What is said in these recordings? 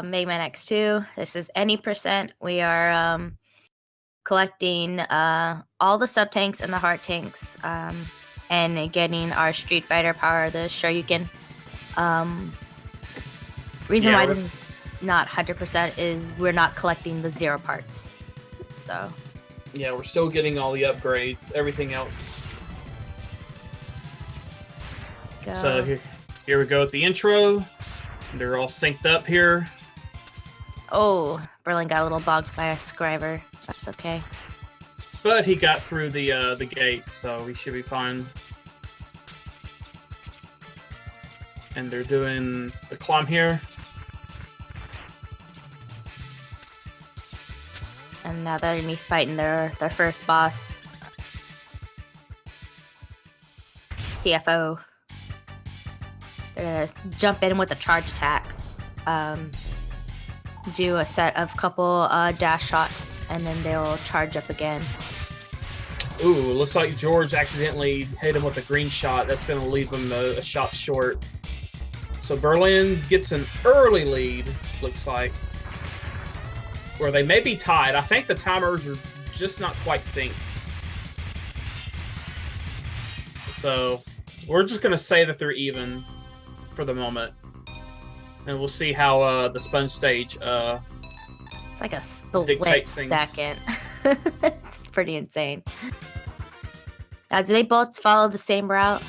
Mega Man X2. This is any percent. We are collecting all the sub tanks and the heart tanks, and getting our Street Fighter power, the Shoryuken. Reason why this is not 100% is we're not collecting the 0 parts. So. Yeah, we're still getting all the upgrades, everything else. Go. So here we go with the intro. They're all synced up here. Oh, Berlin got a little bogged by a scriber. That's okay. But he got through the gate, so we should be fine. And they're doing the climb here. And now they're gonna be fighting their first boss, CFO. They're gonna jump in with a charge attack, do a set of couple dash shots, and then they'll charge up again. Ooh, looks like George accidentally hit him with a green shot. That's going to leave him a shot short. So Berlin gets an early lead, looks like. Or they may be tied. I think the timers are just not quite synced. So we're just going to say that they're even for the moment. And we'll see how the sponge stage it's like a split second. It's pretty insane. Now, do they both follow the same route?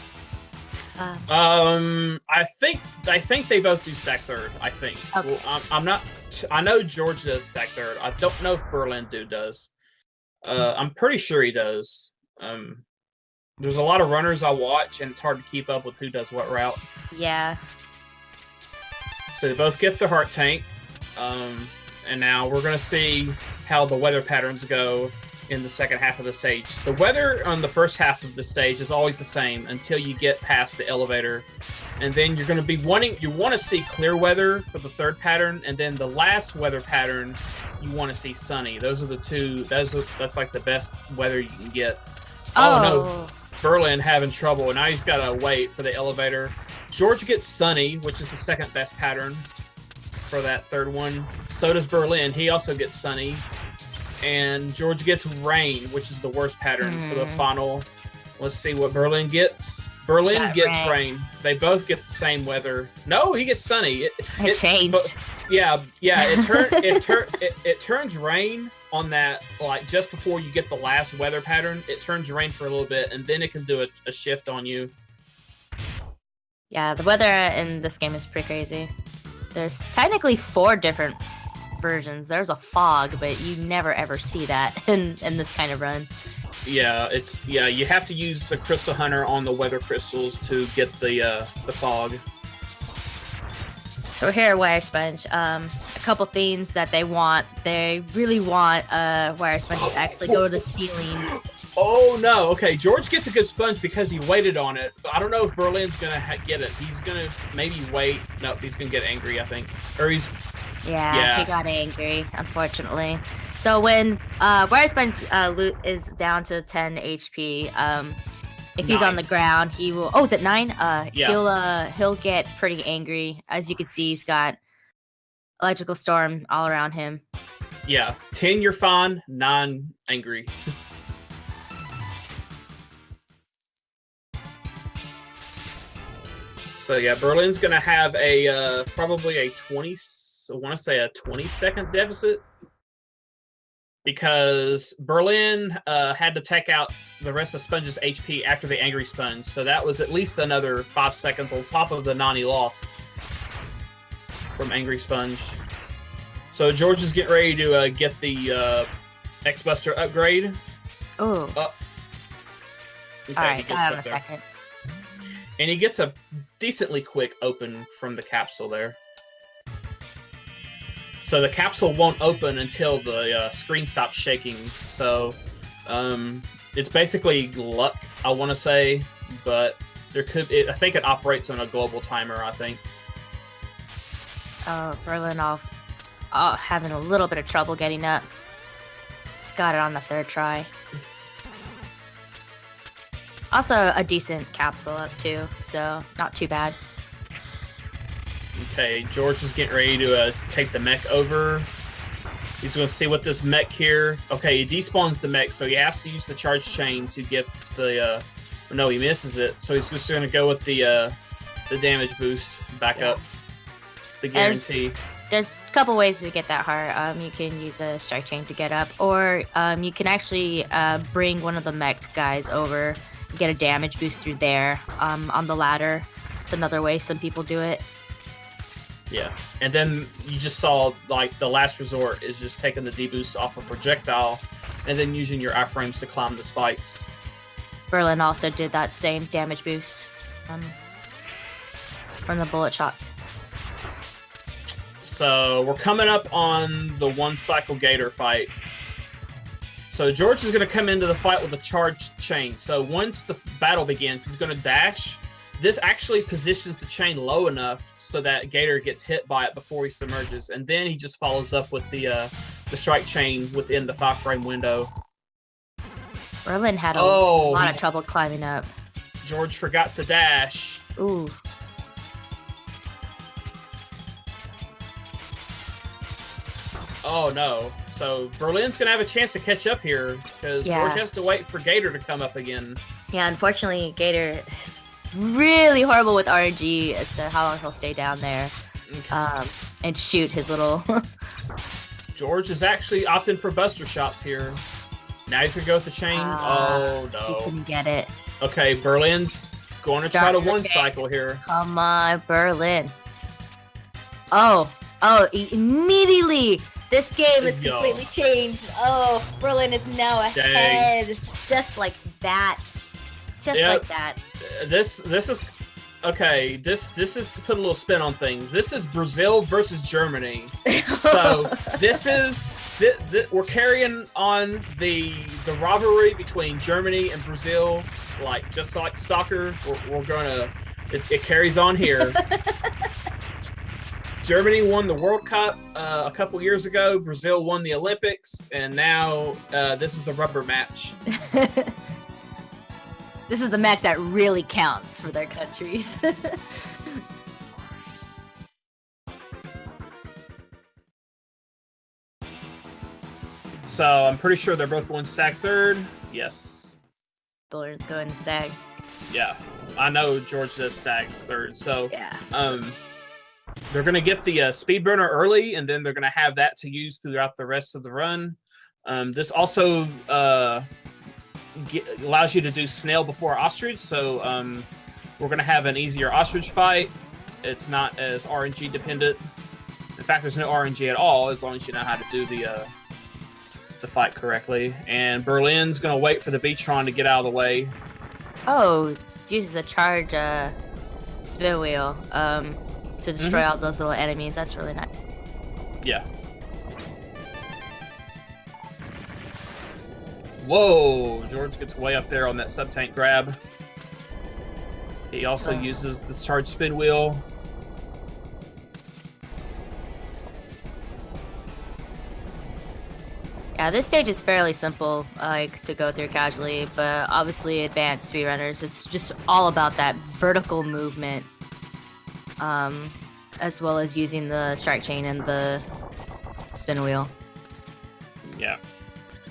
I think they both do stack third. I think. Okay. Well, I'm not. I know George does stack third. I don't know if berlindude does. I'm pretty sure he does. There's a lot of runners I watch, and it's hard to keep up with who does what route. Yeah. So they both get the heart tank, and now we're gonna see how the weather patterns go in the second half of the stage. The weather on the first half of the stage is always the same until you get past the elevator, and then you're gonna be you want to see clear weather for the third pattern, and then the last weather pattern you want to see sunny. Those are the two. That's like the best weather you can get. Oh no, Berlin having trouble, and now he's gotta wait for the elevator. George gets sunny, which is the second best pattern for that third one. So does Berlin. He also gets sunny. And George gets rain, which is the worst pattern for the final. Let's see what Berlin gets. Berlin gets rain. They both get the same weather. No, he gets sunny. It changed. Yeah. It turns rain on that, like just before you get the last weather pattern. It turns rain for a little bit, and then it can do a shift on you. Yeah, the weather in this game is pretty crazy. There's technically 4 different versions. There's a fog, but you never ever see that in this kind of run. Yeah, you have to use the crystal hunter on the weather crystals to get the fog. So here at Wire Sponge, a couple things that they want. They really want Wire Sponge to actually go to the ceiling. Oh no! Okay, George gets a good sponge because he waited on it. But I don't know if Berlin's gonna get it. He's gonna maybe wait. No, he's gonna get angry, I think. Or he's. Yeah, he got angry, unfortunately. So when Wire Sponge is down to 10 HP, if he's on the ground, he will. Oh, is it 9? Yeah. He'll get pretty angry. As you can see, he's got electrical storm all around him. Yeah, 10 you're fine, 9 angry. So yeah, Berlin's gonna have probably a 20-second deficit because Berlin had to take out the rest of Sponge's HP after the angry sponge, so that was at least another 5 seconds on top of the 9 he lost from angry sponge. So George is getting ready to get the X-Buster upgrade. Oh. Okay, alright, got it in a second. And he gets a decently quick open from the capsule there. So the capsule won't open until the screen stops shaking. So it's basically luck, I want to say, but I think it operates on a global timer, I think. Oh, Berlin having a little bit of trouble getting up. Got it on the 3rd try. Also a decent capsule up too, so not too bad. Okay, George is getting ready to take the mech over. He's going to see what this mech here. Okay, he despawns the mech, so he has to use the charge chain to get the. No, he misses it, so he's just going to go with the damage boost back up. The guarantee. There's a couple ways to get that heart. You can use a strike chain to get up, or you can actually bring one of the mech guys over, get a damage boost through there on the ladder. It's another way some people do it. Yeah, and then you just saw like the last resort is just taking the deboost off a projectile, and then using your iframes to climb the spikes. Berlin also did that same damage boost from the bullet shots. So we're coming up on the 1 cycle Gator fight. So George is going to come into the fight with a charged chain. So once the battle begins, he's going to dash. This actually positions the chain low enough so that Gator gets hit by it before he submerges, and then he just follows up with the strike chain within the 5-frame window. Berlin had a lot of trouble climbing up. George forgot to dash. Ooh. Oh no. So Berlin's going to have a chance to catch up here because George has to wait for Gator to come up again. Yeah, unfortunately, Gator is really horrible with RNG as to how long he'll stay down there and shoot his little... George is actually opting for buster shots here. Now he's going to go with the chain. Oh, no. He couldn't get it. Okay, Berlin's going to try to 1 cycle here. Come on, Berlin. Oh, immediately! This game is completely changed. Oh, Berlin is now ahead. Dang. Just like that. Just like that. This is okay. This is to put a little spin on things. This is Brazil versus Germany. So this is we're carrying on the rivalry between Germany and Brazil, like just like soccer. We're gonna it carries on here. Germany won the World Cup a couple years ago. Brazil won the Olympics, and now this is the rubber match. This is the match that really counts for their countries. So I'm pretty sure they're both going stag third. Yes. Berlin's going to stag. Yeah, I know George does stags third. So yeah. They're going to get the speed burner early, and then they're going to have that to use throughout the rest of the run. This also allows you to do snail before ostrich, so we're going to have an easier ostrich fight. It's not as RNG dependent. In fact, there's no RNG at all, as long as you know how to do the fight correctly. And Berlin's going to wait for the Beatron to get out of the way. Oh, uses a charge spin wheel to destroy all those little enemies. That's really nice. Yeah. Whoa! George gets way up there on that sub-tank grab. He also uses this charge spin wheel. Yeah, this stage is fairly simple, like to go through casually, but obviously advanced speedrunners, it's just all about that vertical movement, as well as using the strike chain and the spin wheel. Yeah.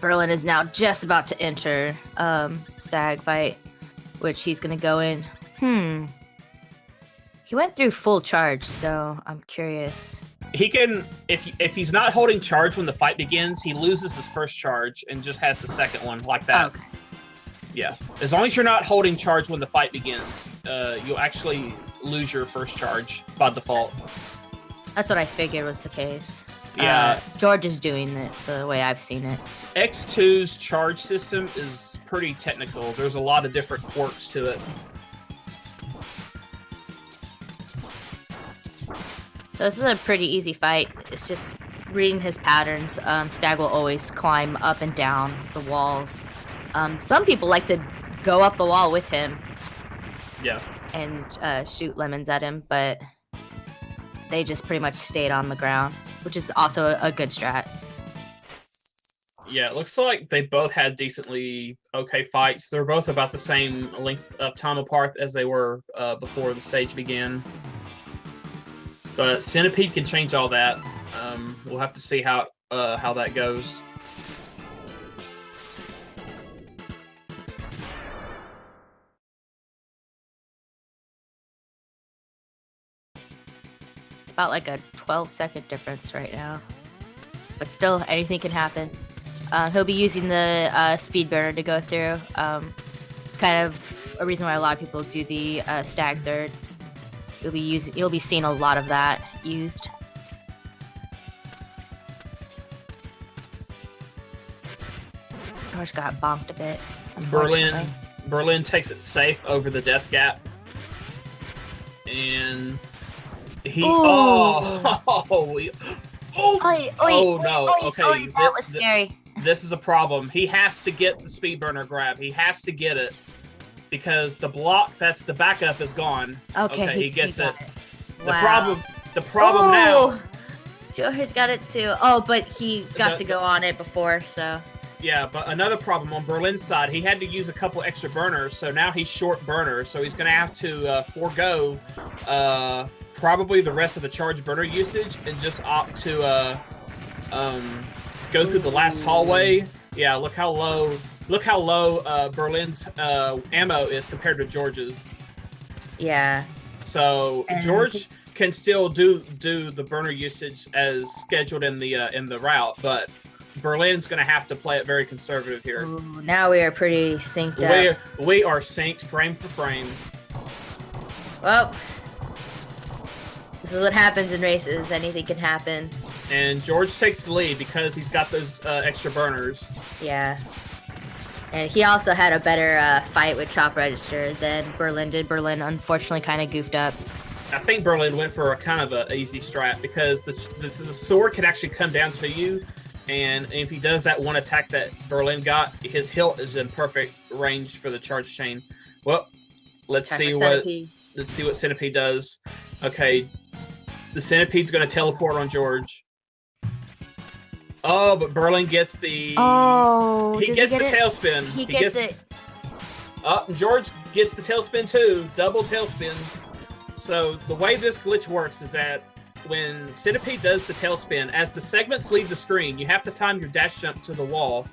Berlin is now just about to enter stag fight, which he's gonna go in. He went through full charge, so I'm curious. He can, if he's not holding charge when the fight begins, he loses his first charge and just has the second one like that. Okay. Yeah, as long as you're not holding charge when the fight begins, you'll actually lose your first charge by default. That's what I figured was the case. Yeah. George is doing it the way I've seen it. X2's charge system is pretty technical. There's a lot of different quirks to it. So this is a pretty easy fight. It's just reading his patterns. Stag will always climb up and down the walls. Some people like to go up the wall with him. Yeah. And shoot lemons at him, but they just pretty much stayed on the ground, which is also a good strat. Yeah, it looks like they both had decently okay fights. They're both about the same length of time apart as they were before the stage began. But Centipede can change all that. We'll have to see how that goes. It's about like a 12-second difference right now. But still, anything can happen. He'll be using the speed burner to go through. It's kind of a reason why a lot of people do the stag third. You'll be seeing a lot of that used. George got bonked a bit. Berlin takes it safe over the death gap, and he. Okay, that was scary. This is a problem. He has to get the speed burner grab. He has to get it because the block that's the backup is gone. Okay, he gets it. Wow. The problem now. George got it too. Oh, but he got to go on it before, so. Yeah, but another problem on Berlin's side, he had to use a couple extra burners, so now he's short burners, so he's going to have to forego probably the rest of the charge burner usage and just opt to go through the last hallway. Yeah, look how low Berlin's ammo is compared to George's. Yeah. So George can still do the burner usage as scheduled in the route, but Berlin's going to have to play it very conservative here. Ooh, now we are pretty synced up. We are synced frame for frame. Well, this is what happens in races. Anything can happen. And George takes the lead because he's got those extra burners. Yeah. And he also had a better fight with Chop Register than Berlin did. Berlin unfortunately kind of goofed up. I think Berlin went for a kind of an easy strat because the sword can actually come down to you. And if he does that one attack that Berlin got, his hilt is in perfect range for the charge chain. Well, let's see what Centipede does. Okay, the Centipede's going to teleport on George. Oh, but Berlin gets the. Oh, he gets the tailspin. He gets it. Oh, and George gets the tailspin too. Double tailspins. So the way this glitch works is that when Centipede does the tailspin, as the segments leave the screen, you have to time your dash jump to the wall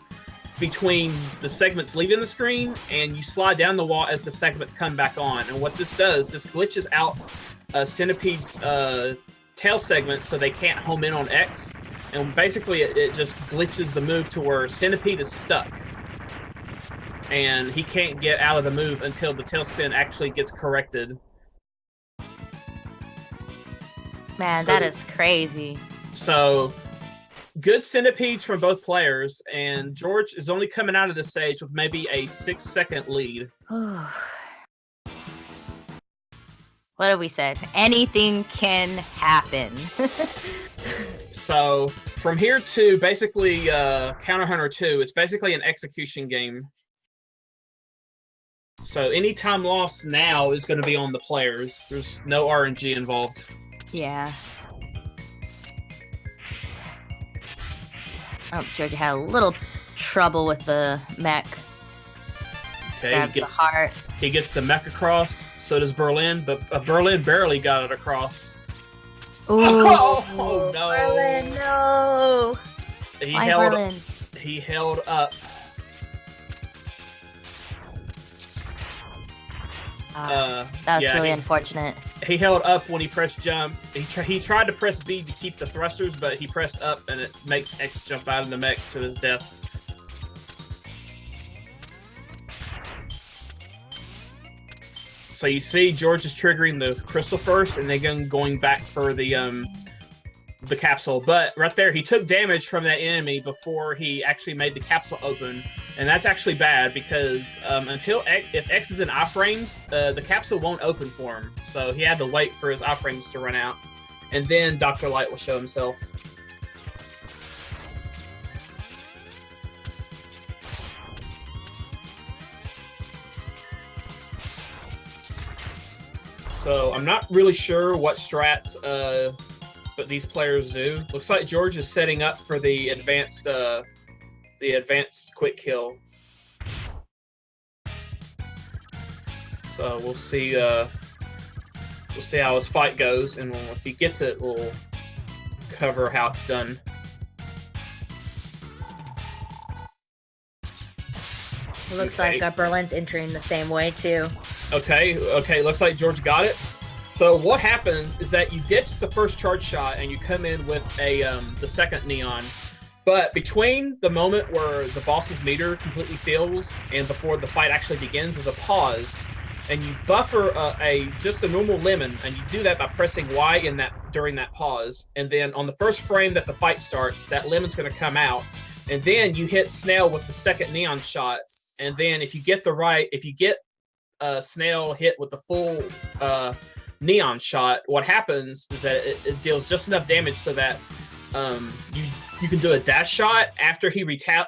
between the segments leaving the screen, and you slide down the wall as the segments come back on. And what this does, this glitches out Centipede's tail segment so they can't home in on X. And basically, it just glitches the move to where Centipede is stuck. And he can't get out of the move until the tailspin actually gets corrected. Man, that is crazy. So, good centipedes from both players, and George is only coming out of the stage with maybe a 6-second lead. What have we said? Anything can happen. So, from here to basically Counter Hunter 2, it's basically an execution game. So, any time lost now is going to be on the players. There's no RNG involved. Yeah. Oh, George had a little trouble with the mech. Okay, grabs the heart. He gets the mech across. So does Berlin, but Berlin barely got it across. Ooh. Oh no! Berlin, no! He held up. That's really unfortunate. He held up when he pressed jump. He tried to press B to keep the thrusters, but he pressed up and it makes X jump out of the mech to his death. So you see George is triggering the crystal first and then going back for the capsule. But right there, he took damage from that enemy before he actually made the capsule open. And that's actually bad because if X is in iframes, the capsule won't open for him. So he had to wait for his iframes to run out. And then Dr. Light will show himself. So I'm not really sure what strats but these players do. Looks like George is setting up for the advanced quick kill. So we'll see We'll see how his fight goes, and if he gets it, we'll cover how it's done. It looks like Berlin's entering the same way too. Okay, looks like George got it. So what happens is that you ditch the first charge shot and you come in with the second neon. But between the moment where the boss's meter completely fills and before the fight actually begins, there's a pause, and you buffer just a normal lemon, and you do that by pressing Y during that pause. And then on the first frame that the fight starts, that lemon's going to come out, and then you hit Snail with the second neon shot. And then if you get Snail hit with the full neon shot, what happens is that it deals just enough damage so that you can do a dash shot after he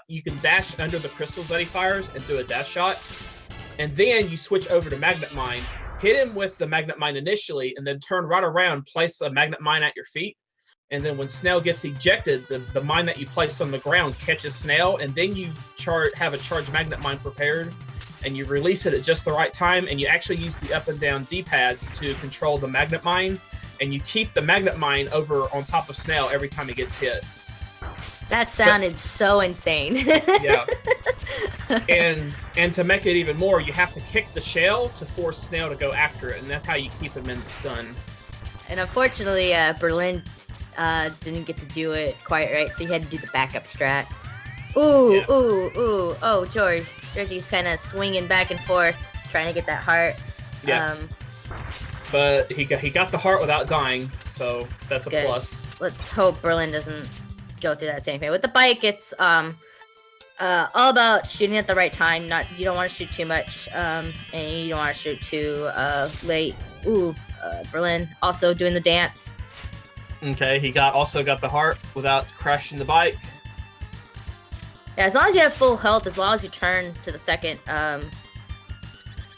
you can dash under the crystals that he fires and do a dash shot, and then you switch over to Magnet Mine, hit him with the Magnet Mine initially, and then turn right around, place a Magnet Mine at your feet, and then when Snail gets ejected, the mine that you placed on the ground catches Snail, and then you have a charged Magnet Mine prepared, and you release it at just the right time, and you actually use the up and down D-pads to control the Magnet Mine, and you keep the Magnet Mine over on top of Snail every time he gets hit. That sounded so insane. Yeah. And to make it even more, you have to kick the shell to force Snail to go after it, and that's how you keep him in the stun. And unfortunately, Berlin didn't get to do it quite right, so he had to do the backup strat. Ooh, yeah. Ooh. Oh, Georgie's kind of swinging back and forth, trying to get that heart. Yeah. But he got the heart without dying, so that's a good. Plus. Let's hope Berlin doesn't go through that same thing. With the bike, it's all about shooting at the right time. You don't want to shoot too much, and you don't want to shoot too late. Ooh, Berlin also doing the dance. Okay, he also got the heart without crashing the bike. Yeah, as long as you have full health, as long as you turn to the second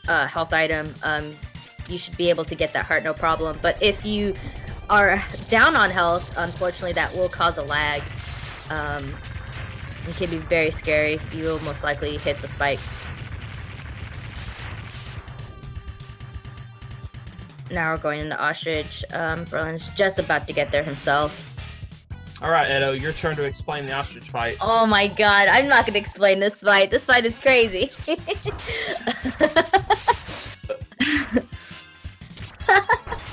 health item, you should be able to get that heart, no problem. But if you are down on health, unfortunately, that will cause a lag. It can be very scary. You will most likely hit the spike. Now we're going into Ostrich. Berlin's just about to get there himself. All right, Edo, your turn to explain the Ostrich fight. Oh my god, I'm not going to explain this fight. This fight is crazy.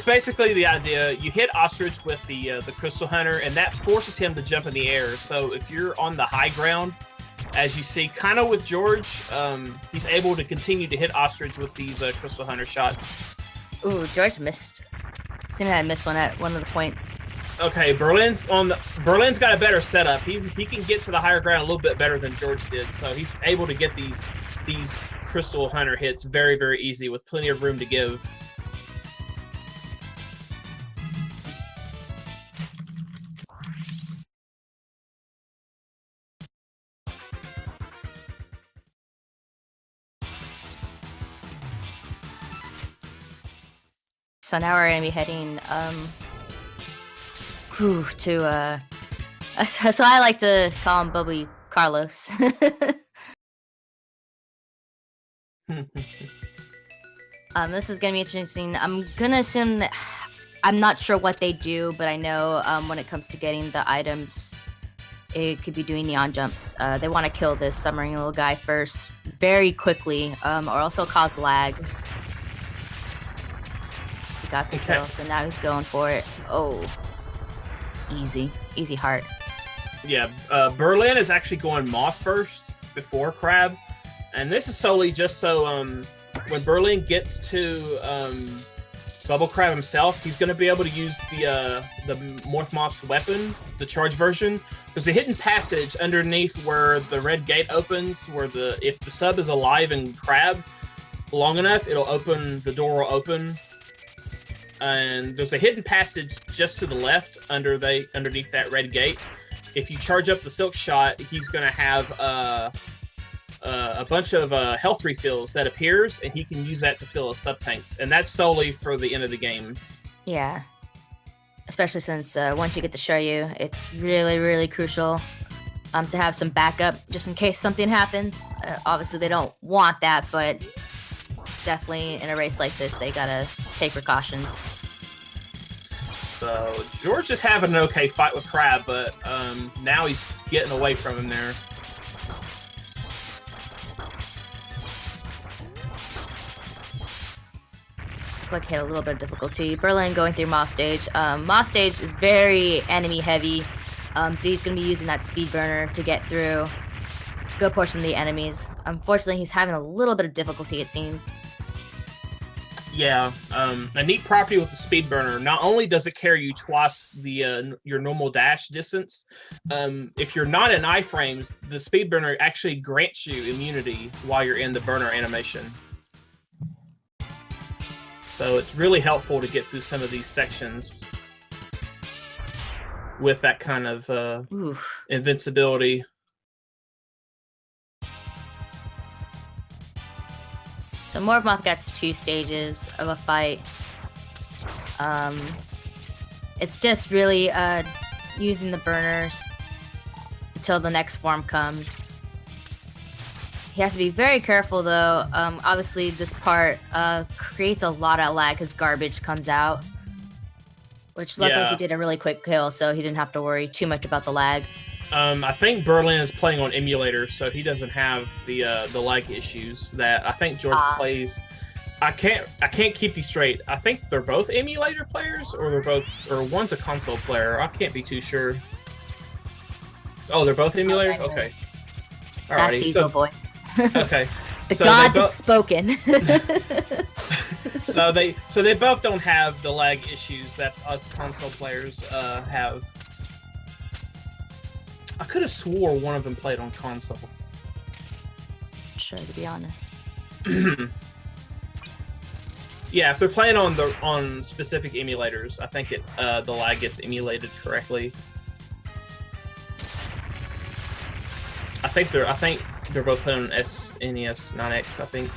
Basically, the idea, you hit Ostrich with the Crystal Hunter, and that forces him to jump in the air. So if you're on the high ground, as you see, kind of with George, he's able to continue to hit Ostrich with these Crystal Hunter shots. Ooh, George missed. Seemed to have missed one at one of the points. Okay, Berlin's got a better setup. He can get to the higher ground a little bit better than George did, so he's able to get these Crystal Hunter hits very, very easy with plenty of room to give. So now we're gonna be heading to so I like to call him Bubbly Carlos. This is gonna be interesting. I'm gonna assume that I'm not sure what they do, but I know when it comes to getting the items, it could be doing neon jumps. They want to kill this submarine little guy first, very quickly, or also cause lag. Got the kill, so now he's going for it. Oh, easy heart. Yeah, Berlin is actually going Moth first before Crab, and this is solely just so when Berlin gets to Bubble Crab himself, he's going to be able to use the Moth's weapon, the charge version. There's a hidden passage underneath where the red gate opens, where if the sub is alive in Crab long enough, the door will open. And there's a hidden passage just to the left underneath that red gate. If you charge up the Silk Shot, he's going to have a bunch of health refills that appears, and he can use that to fill his sub-tanks. And that's solely for the end of the game. Yeah. Especially since once you get the Shoryu, it's really, really crucial to have some backup just in case something happens. Obviously, they don't want that, but definitely in a race like this, they gotta take precautions. So George is having an okay fight with Crab, but now he's getting away from him there. Like hit a little bit of difficulty. Berlin going through Moss stage. Moss stage is very enemy heavy, so he's going to be using that speed burner to get through a good portion of the enemies. Unfortunately, he's having a little bit of difficulty, it seems. Yeah, a neat property with the speed burner. Not only does it carry you twice the your normal dash distance, if you're not in iframes, the speed burner actually grants you immunity while you're in the burner animation. So it's really helpful to get through some of these sections with that kind of invincibility. So Morpmoth gets 2 stages of a fight. It's just really using the burners until the next form comes. He has to be very careful though. Obviously this part creates a lot of lag because garbage comes out. Which luckily he did a really quick kill, so he didn't have to worry too much about the lag. I think Berlin is playing on emulator, so he doesn't have the lag issues that I think George plays. I can't keep these straight. I think they're both emulator players, or one's a console player. I can't be too sure. Oh, they're both emulators. Okay. That diesel voice. Okay. The gods have spoken. so they both don't have the lag issues that us console players have. I could have swore one of them played on console. Sure, to be honest. Yeah, if they're playing on specific emulators, I think the lag gets emulated correctly. I think they're both playing on SNES 9X, I think.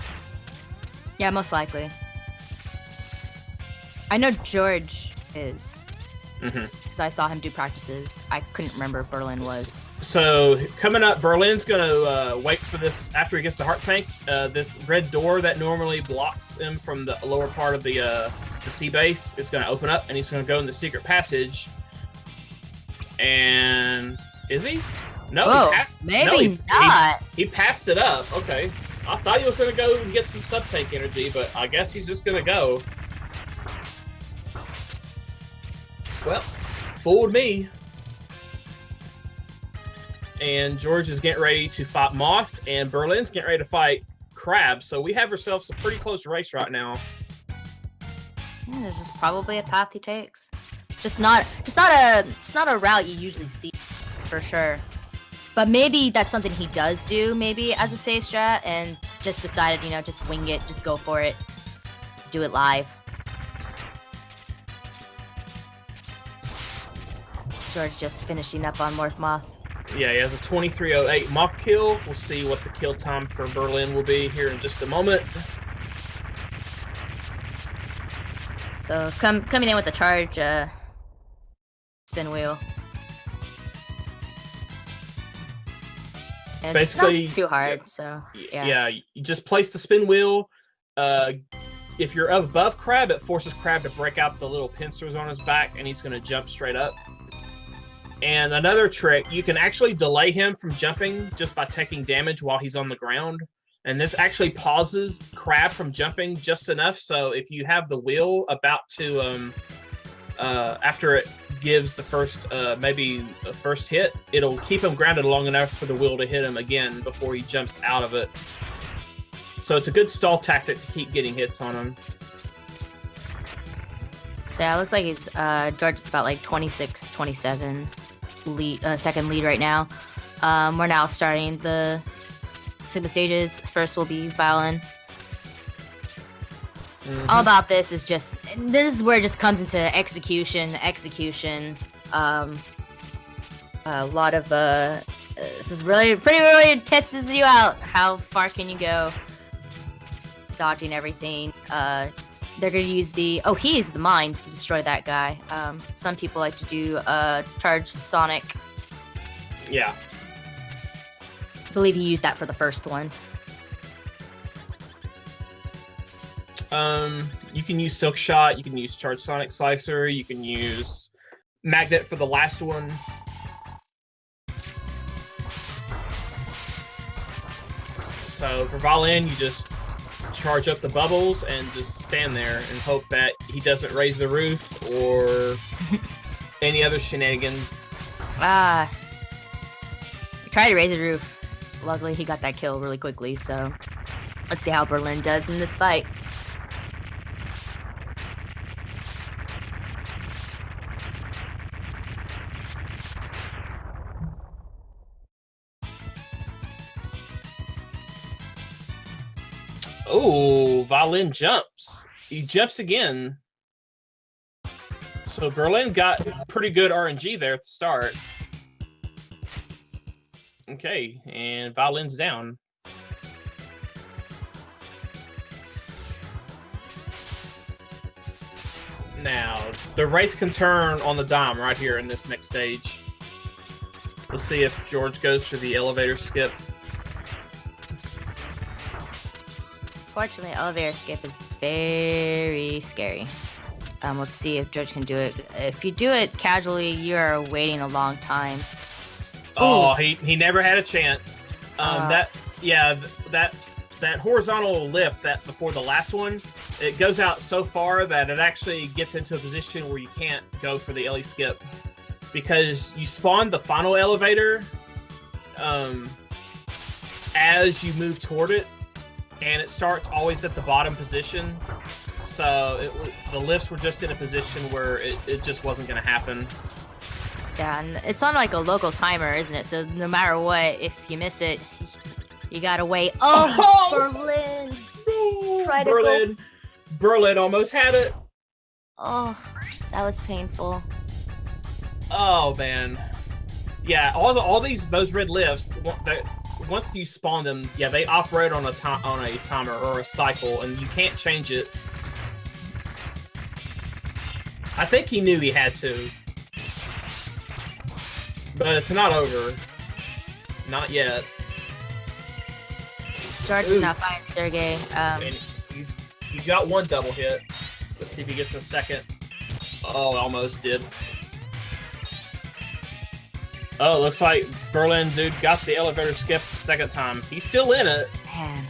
Yeah, most likely. I know George is. Because I saw him do practices. I couldn't remember if Berlin was. So coming up, Berlin's gonna wait for this after he gets the heart tank. This red door that normally blocks him from the lower part of the sea base is gonna open up, and he's gonna go in the secret passage. And is he? No, whoa, he passed. Maybe not. He passed it up. Okay, I thought he was gonna go and get some sub tank energy, but I guess he's just gonna go. Well, fooled me. And George is getting ready to fight Moth, and Berlin's getting ready to fight Crab. So we have ourselves a pretty close race right now. This is probably a path he takes. Just not a route you usually see, for sure. But maybe that's something he does do, maybe as a safe strat, and just decided, just wing it, just go for it, do it live. George just finishing up on Morpmoth. Yeah, he has a 23:08 Moth kill. We'll see what the kill time for Berlin will be here in just a moment. So coming in with the charge spin wheel. And basically, it's not too hard, so yeah. Yeah, you just place the spin wheel. If you're above Crab, it forces Crab to break out the little pincers on his back, and he's going to jump straight up. And another trick, you can actually delay him from jumping just by taking damage while he's on the ground. And this actually pauses Crab from jumping just enough, so if you have the wheel about to, after it gives the first, maybe the first hit, it'll keep him grounded long enough for the wheel to hit him again before he jumps out of it. So it's a good stall tactic to keep getting hits on him. So yeah, it looks like he's George is about like 26, 27 second lead right now. We're now starting the Sigma stages. First will be Violin. All about this is where it just comes into execution. A lot of this is really tests you out. How far can you go? Dodging everything. They're gonna use he used the mines to destroy that guy. Some people like to do charge Sonic. Yeah. I believe he used that for the first one. You can use Silk Shot, you can use Charge Sonic Slicer, you can use Magnet for the last one. So for Valin, you just charge up the bubbles and just stand there and hope that he doesn't raise the roof or any other shenanigans. He tried to raise the roof. Luckily, he got that kill really quickly, so let's see how Berlin does in this fight. Oh, Valin jumps. He jumps again. So Berlin got pretty good RNG there at the start. Okay, and Valin's down. Now, the race can turn on the dime right here in this next stage. We'll see if George goes for the elevator skip. Fortunately, elevator skip is very scary. Let's see if George can do it. If you do it casually, you are waiting a long time. Oh, he never had a chance. That horizontal lift that before the last one, it goes out so far that it actually gets into a position where you can't go for the LE skip because you spawn the final elevator as you move toward it, and it starts always at the bottom position. So the lifts were just in a position where it just wasn't going to happen. Yeah, and it's on like a local timer, isn't it? So no matter what, if you miss it, you gotta wait. Oh, Berlin! Try to go. Berlin almost had it. Oh, that was painful. Oh man, yeah. All those red lifts. Once you spawn them, yeah, they operate on a timer or a cycle, and you can't change it. I think he knew he had to. But it's not over. Not yet. George is not fine, Sergey. And he got one double hit. Let's see if he gets a second. Oh, almost did. Oh, looks like berlindude got the elevator skip the second time. He's still in it. Man.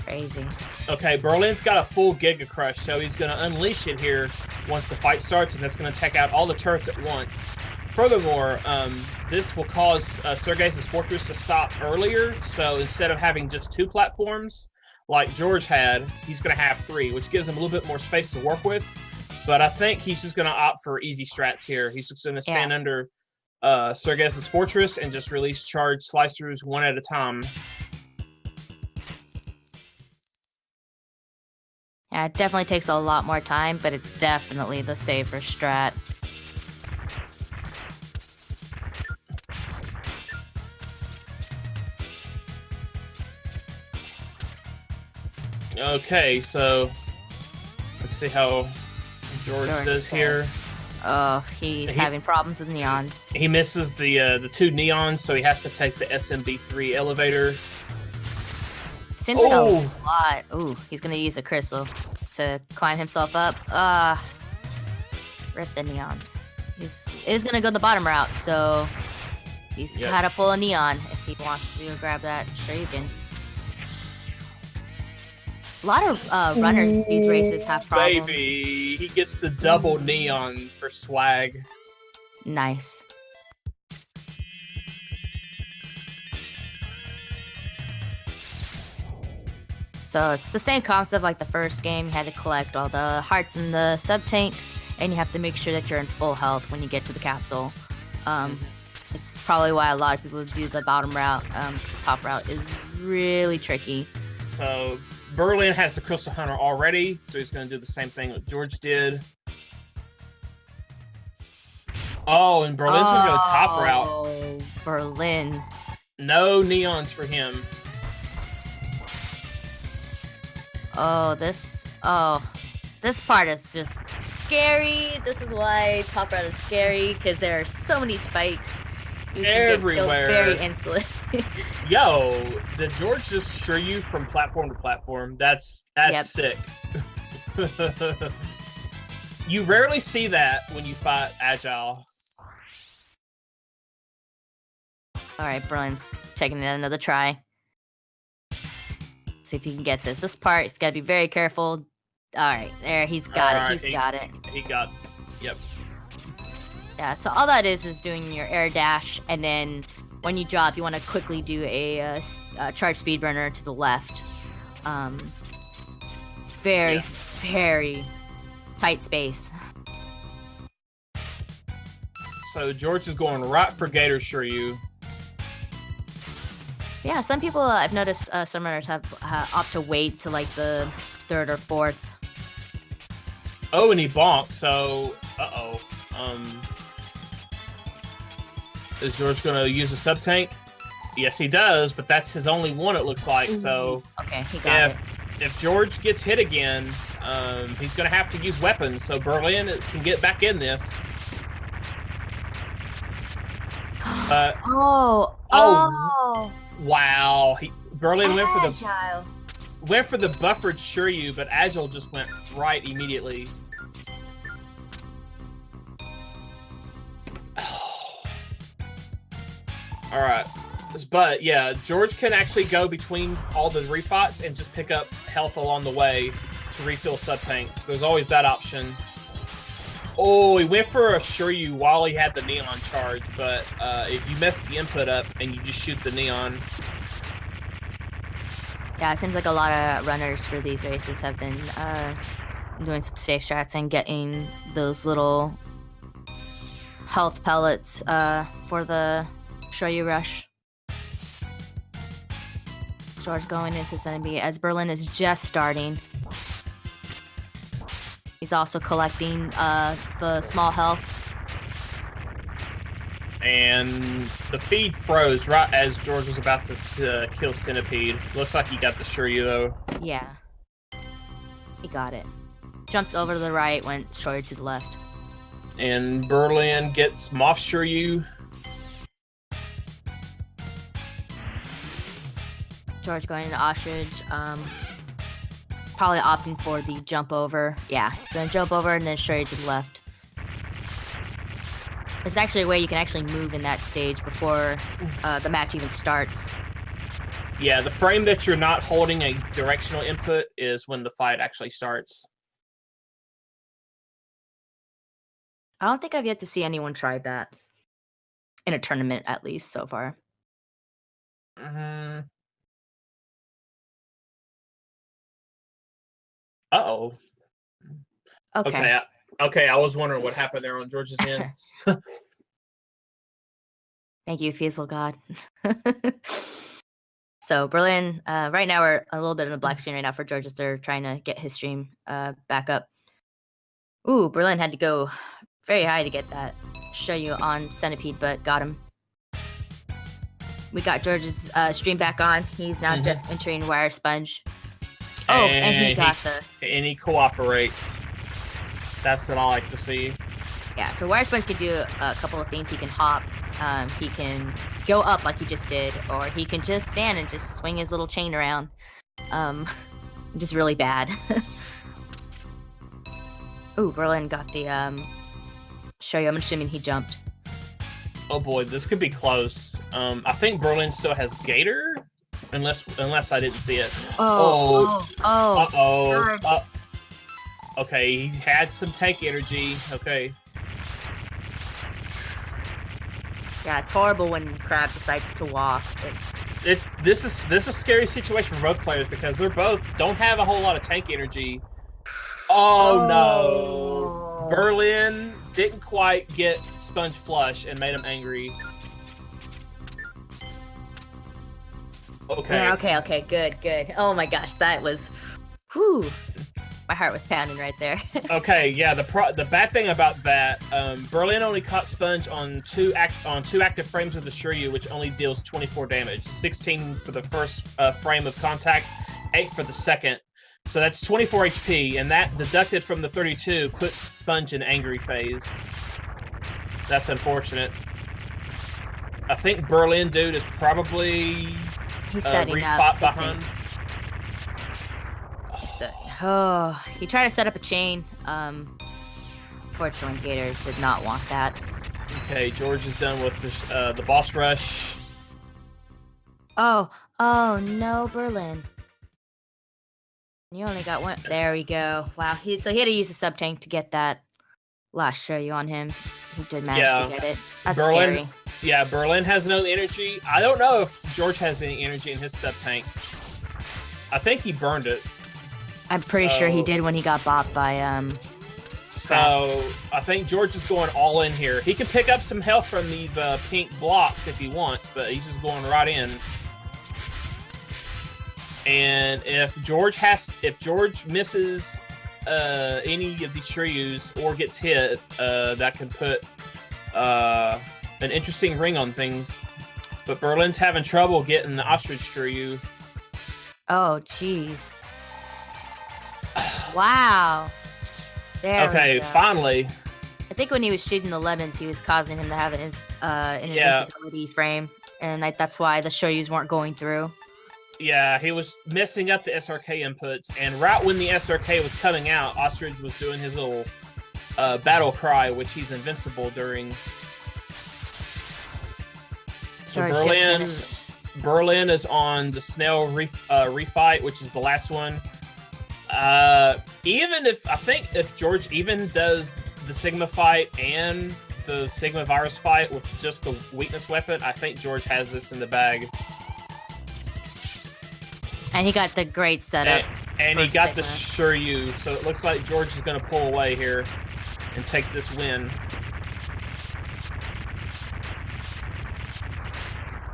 Crazy. Okay, Berlin's got a full Giga Crush, so he's going to unleash it here once the fight starts, and that's going to take out all the turrets at once. Furthermore, this will cause Sergei's Fortress to stop earlier, so instead of having just 2 platforms like George had, he's going to have 3, which gives him a little bit more space to work with. But I think he's just going to opt for easy strats here. He's just going to stand under Sergei's Fortress and just release charge slicers one at a time. Yeah, it definitely takes a lot more time, but it's definitely the safer strat. Okay, so let's see how George does here. Oh, he's having problems with neons. He misses the 2 neons, so he has to take the SMB3 elevator. Seems like a lot. Ooh, he's gonna use a crystal to climb himself up. Rip the neons. He's gonna go the bottom route, so he's gotta pull a neon if he wants to grab that Shuriken. A lot of runners these races have problems. Baby, he gets the double neon for swag. Nice. So it's the same concept like the first game. You had to collect all the hearts in the sub-tanks, and you have to make sure that you're in full health when you get to the capsule. It's probably why a lot of people do the bottom route. The top route is really tricky. So Berlin has the Crystal Hunter already, so he's going to do the same thing that George did. Oh, and Berlin's going to go top route. Oh, Berlin. No neons for him. This part is just scary. This is why top route is scary, because there are so many spikes. everywhere. Very instantly. Yo, did George just sure you from platform to platform? That's sick. You rarely see that when you fight Agile. All right, Berlin's checking in another try. See if you can get this. This part, he's got to be very careful. All right, there, he's got it. He's got it. He got, yep. Yeah, so all that is doing your air dash, and then when you drop, you want to quickly do a charge speed burner to the left. Very tight space. So George is going right for Gator Shiryu. Yeah, some people I've noticed some runners have opt to wait to like the 3rd or 4th. Oh, and he bonked. So, is George gonna use a sub tank? Yes, he does, but that's his only one. It looks like. So, okay, he got it. If George gets hit again, he's gonna have to use weapons. So Berlin can get back in this. Wow! Berlin went for the buffered Shiryu, but Agile just went right immediately. All right, but yeah, George can actually go between all the refights and just pick up health along the way to refill sub tanks. There's always that option. Oh, he went for a Shiryu while he had the neon charge, but if you mess the input up and you just shoot the neon. Yeah, it seems like a lot of runners for these races have been doing some safe strats and getting those little health pellets for the Shiryu rush. George going into Centipede as Berlin is just starting. He's also collecting the small health. And the feed froze right as George was about to kill Centipede. Looks like he got the Shiryu, though. Yeah. He got it. Jumped over to the right, went shorter to the left. And Berlin gets Moff Shiryu. George going into Ostrich. Probably opting for the jump over. Yeah, he's gonna jump over and then straight to the left. There's actually a way you can actually move in that stage before the match even starts. Yeah, the frame that you're not holding a directional input is when the fight actually starts. I don't think I've yet to see anyone try that. In a tournament, at least, so far. Uh-oh. Okay. Okay, I was wondering what happened there on George's end. Thank you, Fiesel God. So, Berlin, right now we're a little bit in the black screen right now for George's. They're trying to get his stream back up. Ooh, Berlin had to go very high to get that Shiryu on Centipede, but got him. We got George's stream back on. He's now just entering Wire Sponge. Oh, and he got and he cooperates. That's what I like to see. Yeah, so Wire Sponge can do a couple of things. He can hop, he can go up like he just did, or he can just stand and just swing his little chain around. Just really bad. Ooh, Berlin got the Shiryu. I'm assuming he jumped. Oh boy, this could be close. I think Berlin still has Gator. Unless I didn't see it. Okay, he had some tank energy. Okay. Yeah, it's horrible when Crab decides to walk. This is a scary situation for both players because they're both don't have a whole lot of tank energy. Oh no. Berlin didn't quite get Sponge Flush and made him angry. Okay. Yeah, okay, good. Oh my gosh, that was, whew. My heart was pounding right there. Okay, yeah. The bad thing about that, Berlin only caught Sponge on two active frames of the Shiryu, which only deals 24 damage. 16 for the first frame of contact, 8 for the second. So that's 24 HP, and that deducted from the 32 puts Sponge in angry phase. That's unfortunate. I think Berlin Dude is probably he's setting up respot behind. So, oh, he tried to set up a chain. Fortunately, Gator did not want that. Okay, George is done with this, the boss rush. Oh no, Berlin. You only got one. There we go. Wow. So he had to use a sub tank to get that last show you on him. He did manage to get it. That's scary. Yeah, Berlin has no energy. I don't know if George has any energy in his sub tank. I think he burned it. I'm pretty sure he did when he got bopped by So I think George is going all in here. He can pick up some health from these pink blocks if he wants, but he's just going right in. And if George misses any of these Shiryus or gets hit, that can put an interesting ring on things. But Berlin's having trouble getting the ostrich Shiryu. Oh, jeez. Wow. Okay, finally. I think when he was shooting the lemons, he was causing him to have an invincibility frame, and that's why the Shiryus weren't going through. Yeah, he was messing up the SRK inputs, and right when the SRK was coming out, Ostrich was doing his little battle cry, which he's invincible during. So Berlin is on the Snell refight, which is the last one. Even if George even does the Sigma fight and the Sigma virus fight with just the weakness weapon, I think George has this in the bag. And he got the great setup. And he got the Shiryu, so it looks like George is going to pull away here and take this win.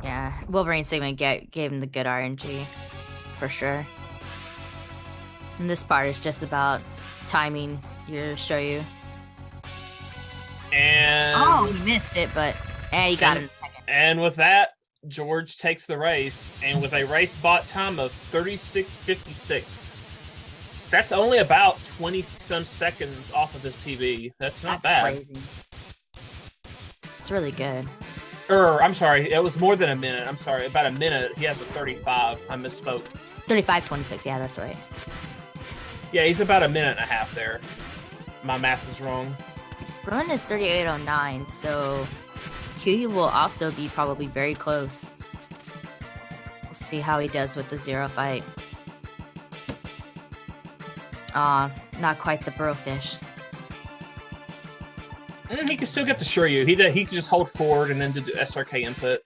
Yeah, Wolverine Sigma gave him the good RNG, for sure. And this part is just about timing your Shiryu. And he missed it, but he got it in a second. And with that, George takes the race, and with a race bot time of 36:56. That's only about 20-some seconds off of his PB. That's not bad. Crazy. It's really good. I'm sorry, it was more than a minute. I'm sorry, about a minute. He has a 35. I misspoke. 35:26, yeah, that's right. Yeah, he's about a minute and a half there. My math was wrong. Berlin is 38:09, so Q will also be probably very close. We'll see how he does with the zero fight. Not quite the Brofish. And he can still get the Shiryu. He can just hold forward and then do the SRK input.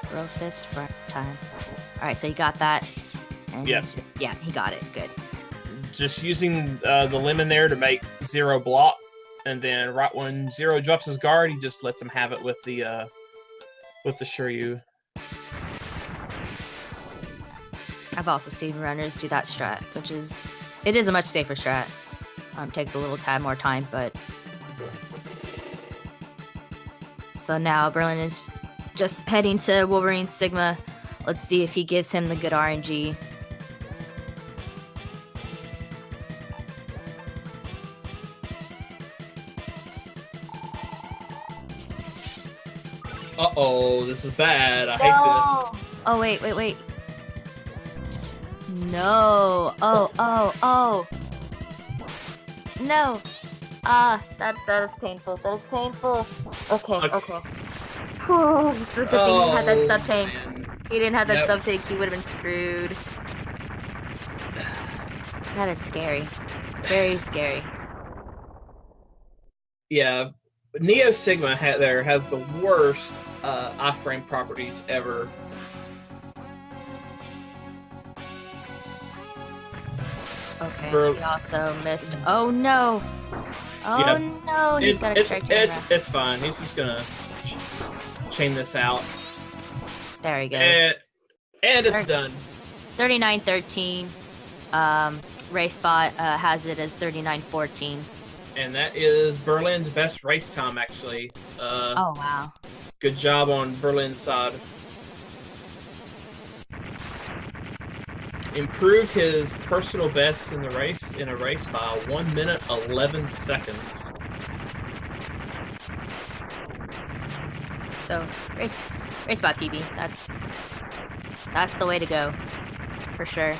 Brofist front time. Alright, so he got that. And yes. He got it. Good. Just using the lemon there to make Zero block. And then right when Zero drops his guard, he just lets him have it with the Shiryu. I've also seen runners do that strat, it is a much safer strat. Takes a little tad more time, but so now Berlin is just heading to Wolverine Sigma. Let's see if he gives him the good RNG. Uh-oh, this is bad. I hate this. Oh, wait. No. Oh. No. That is painful. That is painful. Okay. Whew, it's a good thing he had that sub-tank. He didn't have that sub-tank, he would have been screwed. That is scary. Very scary. Yeah. Neo Sigma has the worst iframe properties ever. Okay, he also missed. Oh no! No! He's got a character. It's fine. He's just gonna chain this out. There he goes. And it's done. 39:13. RaceBot has it as 39:14. And that is Berlin's best race time, actually. Oh wow! Good job on Berlin's side. Improved his personal best in a race by 1 minute 11 seconds. So race spot PB. That's the way to go, for sure.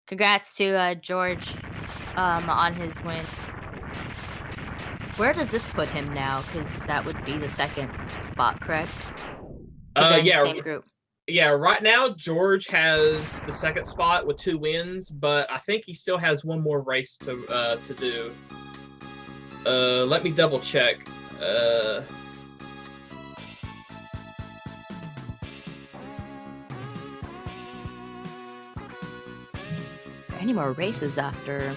Congrats to George on his win. Where does this put him now? Because that would be the second spot, correct? Yeah, same group. Yeah, right now George has the second spot with 2 wins, but I think he still has one more race to do. Let me double check. Any more races after?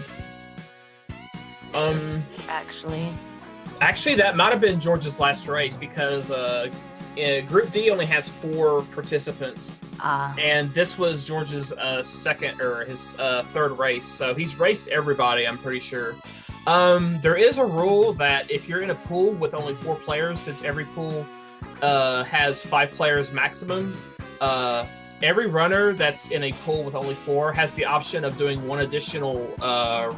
Actually, that might have been George's last race because Group D only has 4 participants, and this was George's second or his third race. So he's raced everybody, I'm pretty sure. There is a rule that if you're in a pool with only 4 players, since every pool has 5 players maximum, every runner that's in a pool with only 4 has the option of doing one additional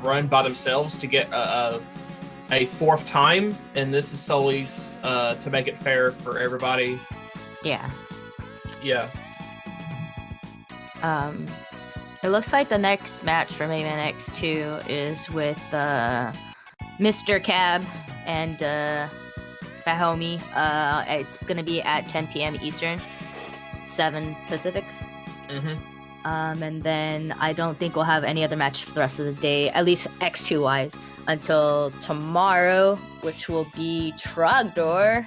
run by themselves to get a 4th time, and this is solely to make it fair for everybody. Yeah. Yeah. It looks like the next match for Mayman X2 is with Mr. Cab and Fahomi. It's gonna be at 10 p.m. Eastern, 7 Pacific. And then I don't think we'll have any other match for the rest of the day, at least X2 wise, until tomorrow, which will be Trogdor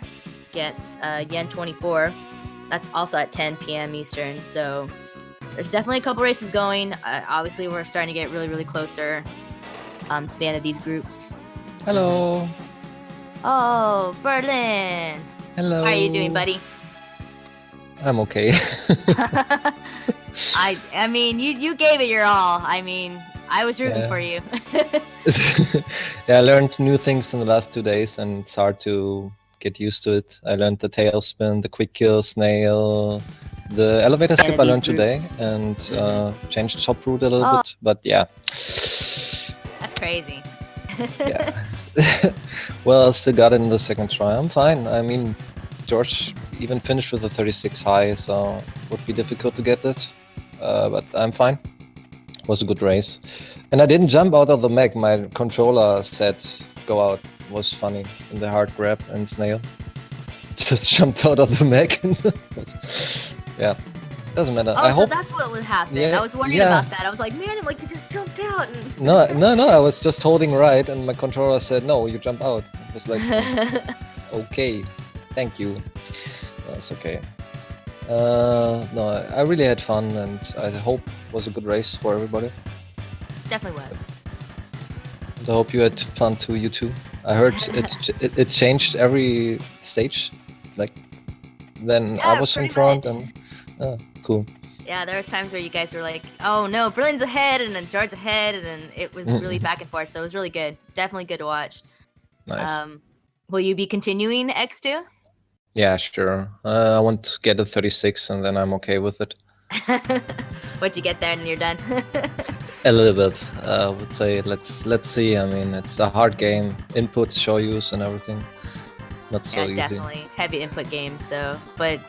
against Yen 24. That's also at 10 p.m. Eastern. So there's definitely a couple races going. Obviously, we're starting to get really, really closer to the end of these groups. Hello. Oh, Berlin. Hello. How are you doing, buddy? I'm okay. I mean, you gave it your all. I mean, I was rooting for you. Yeah, I learned new things in the last 2 days, and it's hard to get used to it. I learned the tailspin, the quick kill, snail, the elevator skip I learned today, and changed top route a little bit. But yeah. That's crazy. Yeah. Well, I still got it in the second try. I'm fine. I mean, George even finished with a 36 high, so it would be difficult to get it. But I'm fine. It was a good race. And I didn't jump out of the mech. My controller said go out. It was funny in the hard grab and snail. Just jumped out of the mech. Yeah, doesn't matter. Oh, I so hope... that's what would happen. Yeah, I was wondering about that. I was like, man, you just jumped out. And... No, I was just holding right, and my controller said, no, you jump out. It was like, okay, thank you. That's okay. No, I really had fun, and I hope it was a good race for everybody. Definitely was. And I hope you had fun too, you too. I heard it changed every stage. Like, then I was in front, and cool. Yeah, there was times where you guys were like, oh no, Berlin's ahead, and then George's ahead, and then it was really back and forth, so it was really good. Definitely good to watch. Nice. Will you be continuing X2? Yeah, sure. I want to get a 36, and then I'm okay with it. Once you get there and you're done. A little bit. I would say let's see. I mean, it's a hard game. Inputs, show use, and everything. Not so easy. Definitely heavy input game. So, but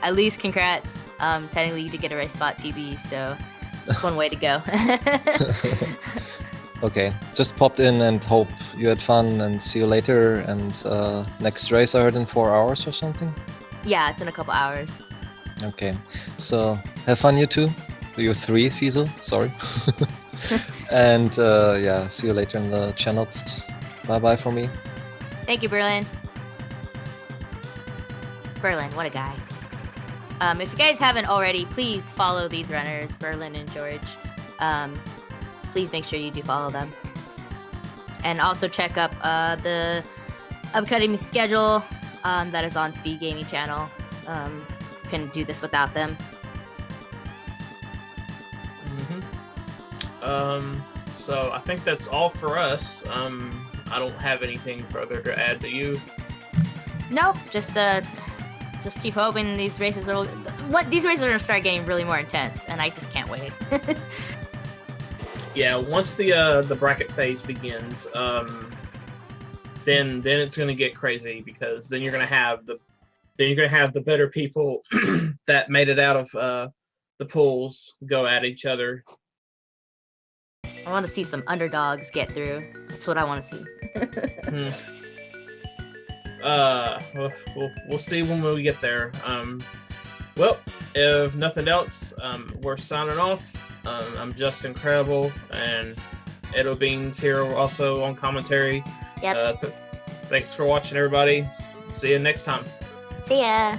at least congrats. Technically, you did get a race spot PB, so that's one way to go. Okay, just popped in and hope you had fun, and see you later. And next race I heard in 4 hours or something. Yeah, it's in a couple hours. Okay, so have fun, you two. You 3, Fiesel. Sorry. And yeah, see you later in the channels. Bye bye for me. Thank you, Berlin. Berlin, what a guy. If you guys haven't already, please follow these runners, Berlin and George. Please make sure you do follow them. And also check up the upcoming schedule that is on Speed Gaming channel. Couldn't do this without them. So I think that's all for us. I don't have anything further to add. Do you? Nope. Just keep hoping these races are gonna start getting really more intense, and I just can't wait. Yeah, once the bracket phase begins, then it's gonna get crazy, because then you're gonna have the better people that made it out of the pools go at each other. I want to see some underdogs get through. That's what I want to see. We'll see when we get there. Well, if nothing else, we're signing off. I'm just incredible, and Edo Beans here also on commentary. Yep. Thanks for watching, everybody. See you next time. See ya.